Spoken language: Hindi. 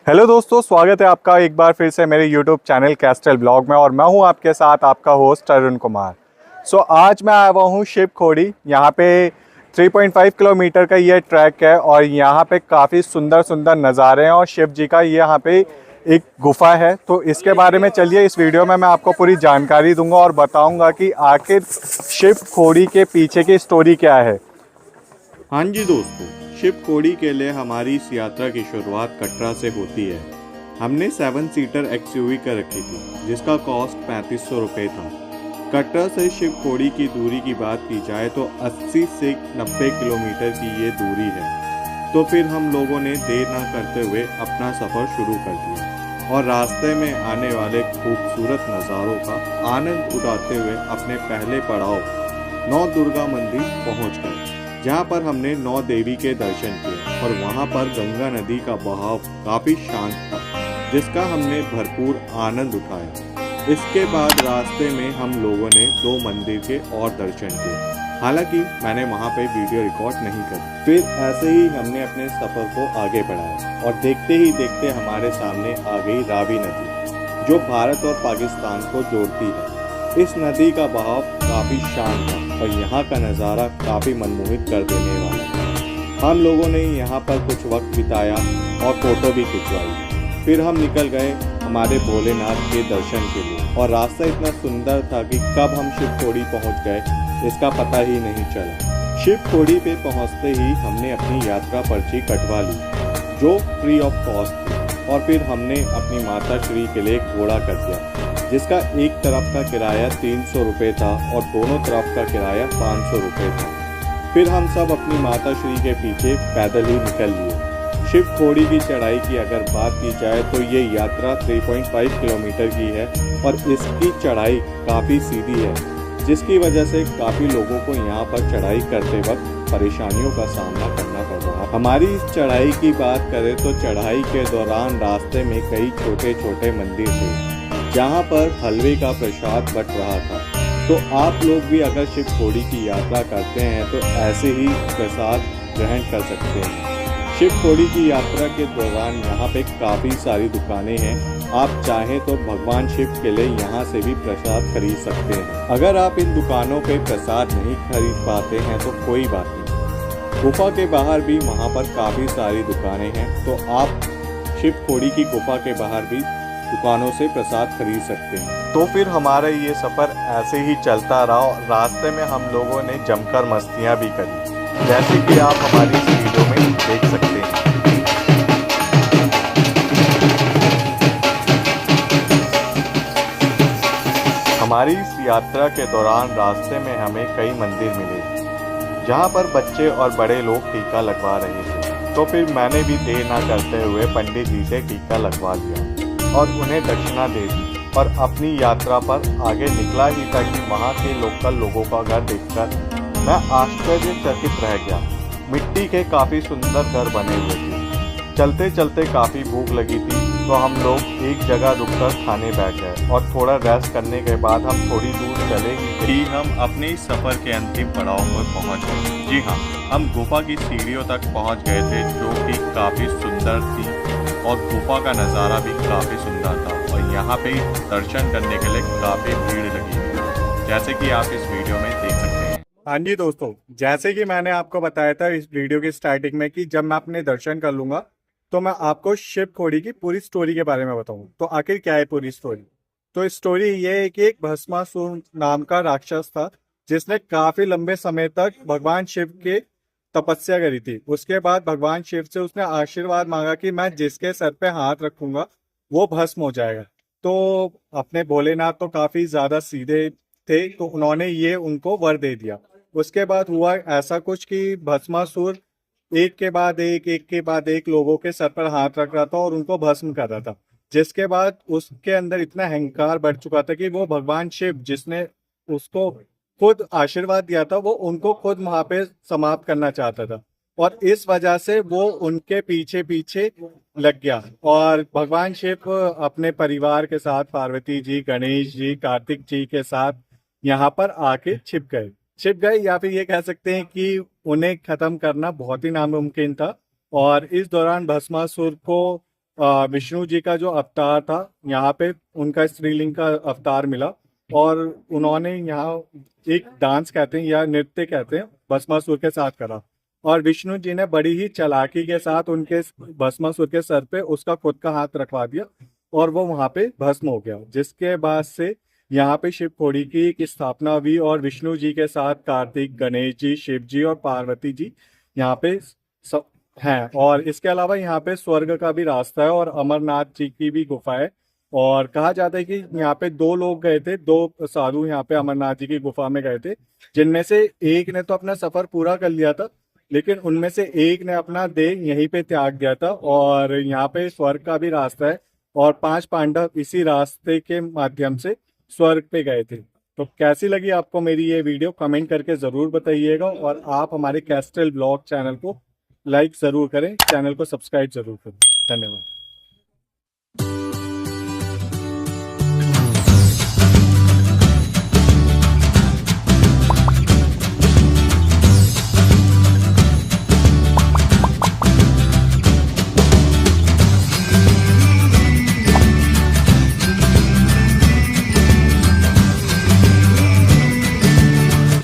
हेलो दोस्तों, स्वागत है आपका एक बार फिर से मेरे यूट्यूब चैनल कैस्टल ब्लॉग में। और मैं हूं आपके साथ आपका होस्ट अरुण कुमार। आज मैं आया हुआ हूं शिव खोड़ी। यहां पे 3.5 किलोमीटर का ये ट्रैक है और यहां पे काफ़ी सुंदर सुंदर नज़ारे हैं और शिव जी का ये यहाँ पे एक गुफा है। तो इसके बारे में चलिए इस वीडियो में मैं आपको पूरी जानकारी दूंगा और बताऊंगा कि आखिर शिव खोड़ी के पीछे की स्टोरी क्या है। हाँ जी दोस्तों, शिव खोड़ी के लिए हमारी इस यात्रा की शुरुआत कटरा से होती है। हमने 7 सीटर एक्सयूवी कर रखी थी जिसका कॉस्ट 3500 रुपये था। कटरा से शिव खोड़ी की दूरी की बात की जाए तो 80 से 90 किलोमीटर की ये दूरी है। तो फिर हम लोगों ने देर ना करते हुए अपना सफ़र शुरू कर दिया और रास्ते में आने वाले खूबसूरत नज़ारों का आनंद उठाते हुए अपने पहले पड़ाव नौ दुर्गा मंदिर पहुंच गए, जहां पर हमने नौ देवी के दर्शन किए और वहां पर गंगा नदी का बहाव काफी शांत था जिसका हमने भरपूर आनंद उठाया। इसके बाद रास्ते में हम लोगों ने 2 मंदिर के और दर्शन किए। हालांकि मैंने वहां पे वीडियो रिकॉर्ड नहीं करी। फिर ऐसे ही हमने अपने सफर को आगे बढ़ाया और देखते ही देखते हमारे सामने आ गई रावी नदी जो भारत और पाकिस्तान को जोड़ती है। इस नदी का बहाव काफी शांत था और यहाँ का नज़ारा काफी मनमोहित कर देने वाला था। हम लोगों ने यहाँ पर कुछ वक्त बिताया और फोटो भी खिंचवाई। फिर हम निकल गए हमारे भोलेनाथ के दर्शन के लिए और रास्ता इतना सुंदर था कि कब हम शिव खोड़ी पहुँच गए इसका पता ही नहीं चला। शिव खोड़ी पे पहुँचते ही हमने अपनी यात्रा पर्ची कटवा ली जो फ्री ऑफ कॉस्ट थी और फिर हमने अपनी माता श्री के लिए घोड़ा कर दिया जिसका एक तरफ का किराया 300 रुपये था और दोनों तरफ का किराया 500 रुपये था। फिर हम सब अपनी माता श्री के पीछे पैदल ही निकल लिए। शिव खोड़ी की चढ़ाई की अगर बात की जाए तो ये यात्रा 3.5 किलोमीटर की है और इसकी चढ़ाई काफ़ी सीधी है जिसकी वजह से काफ़ी लोगों को यहाँ पर चढ़ाई करते वक्त परेशानियों का सामना करना पड़ रहा है। हमारी इस चढ़ाई की बात करें तो चढ़ाई के दौरान रास्ते में कई छोटे छोटे मंदिर थे जहाँ पर हलवे का प्रसाद बट रहा था। तो आप लोग भी अगर शिव खोड़ी की यात्रा करते हैं तो ऐसे ही प्रसाद ग्रहण कर सकते हैं। शिव खोड़ी की यात्रा के दौरान यहाँ पे काफ़ी सारी दुकानें हैं। आप चाहें तो भगवान शिव के लिए यहाँ से भी प्रसाद खरीद सकते हैं। अगर आप इन दुकानों पे प्रसाद नहीं खरीद पाते हैं तो कोई बात नहीं, गुफा के बाहर भी वहाँ पर काफ़ी सारी दुकानें हैं तो आप शिव खोड़ी की गुफा के बाहर भी दुकानों से प्रसाद खरीद सकते हैं। तो फिर हमारा ये सफ़र ऐसे ही चलता रहा और रास्ते में हम लोगों ने जमकर मस्तियाँ भी करी जैसे कि आप हमारी इस वीडियो में देख सकते हैं। हमारी इस यात्रा के दौरान रास्ते में हमें कई मंदिर मिले जहाँ पर बच्चे और बड़े लोग टीका लगवा रहे थे। तो फिर मैंने भी देर ना करते हुए पंडित जी से टीका लगवा लिया और उन्हें दक्षिणा दे दी और अपनी यात्रा पर आगे निकला ही था कि वहाँ के लोकल लोगों का घर देखकर मैं आश्चर्यचकित रह गया। मिट्टी के काफ़ी सुंदर घर बने हुए थे। चलते चलते काफ़ी भूख लगी थी तो हम लोग एक जगह रुककर खाने बैठ गए और थोड़ा रेस्ट करने के बाद हम थोड़ी दूर चले कि हम अपने सफ़र के अंतिम पड़ाव पर पहुँच गए। जी हाँ, हम गुफा की सीढ़ियों तक पहुँच गए थे जो कि काफ़ी सुंदर थी और गुफा का नज़ारा भी काफ़ी सुंदर था और यहाँ पे दर्शन करने के लिए काफ़ी भीड़ लगी है जैसे कि आप इस वीडियो में देख सकते हैं। हाँ जी दोस्तों, जैसे कि मैंने आपको बताया था इस वीडियो की स्टार्टिंग में कि जब मैं अपने दर्शन कर लूँगा तो मैं आपको शिव खोड़ी की पूरी स्टोरी के बारे में बताऊँ। तो आखिर क्या है पूरी स्टोरी? तो स्टोरी ये है कि एक भस्मासुर नाम का राक्षस था जिसने काफ़ी लंबे समय तक भगवान शिव के तपस्या करी थी। उसके बाद भगवान शिव से उसने आशीर्वाद मांगा कि मैं जिसके सर पे हाथ रखूंगा वो भस्म हो जाएगा। तो अपने भोलेनाथ तो काफी ज्यादा सीधे थे तो उन्होंने ये उनको वर दे दिया। उसके बाद हुआ ऐसा कुछ कि भस्मासुर एक के बाद एक लोगों के सर पर हाथ रख रहा था और उनको भस्म कर रहा था, जिसके बाद उसके अंदर इतना अहंकार बढ़ चुका था कि वो भगवान शिव जिसने उसको खुद आशीर्वाद दिया था वो उनको खुद वहां पे समाप्त करना चाहता था और इस वजह से वो उनके पीछे पीछे लग गया और भगवान शिव अपने परिवार के साथ पार्वती जी, गणेश जी, कार्तिक जी के साथ यहाँ पर आके छिप गए या फिर ये कह सकते हैं कि उन्हें खत्म करना बहुत ही नामुमकिन था। और इस दौरान भस्मासुर को विष्णु जी का जो अवतार था यहाँ पे उनका स्त्रीलिंग का अवतार मिला और उन्होंने यहाँ एक डांस कहते हैं या नृत्य कहते हैं भस्मासुर के साथ करा और विष्णु जी ने बड़ी ही चालाकी के साथ उनके भस्मासुर के सर पे उसका खुद का हाथ रखवा दिया और वो वहां पे भस्म हो गया, जिसके बाद से यहाँ पे शिव खोड़ी की एक स्थापना हुई और विष्णु जी के साथ कार्तिक, गणेश जी, शिव जी और पार्वती जी यहाँ पे सब हैं। और इसके अलावा यहाँ पे स्वर्ग का भी रास्ता है और अमरनाथ जी की भी गुफा है। और कहा जाता है कि यहाँ पे दो लोग गए थे, दो साधु यहाँ पे अमरनाथ जी की गुफा में गए थे, जिनमें से एक ने तो अपना सफर पूरा कर लिया था लेकिन उनमें से एक ने अपना देह यहीं पे त्याग दिया था। और यहाँ पे स्वर्ग का भी रास्ता है और 5 पांडव इसी रास्ते के माध्यम से स्वर्ग पे गए थे। तो कैसी लगी आपको मेरी ये वीडियो कमेंट करके ज़रूर बताइएगा और आप हमारे कैस्टल ब्लॉग चैनल को लाइक ज़रूर करें, चैनल को सब्सक्राइब ज़रूर करें। धन्यवाद।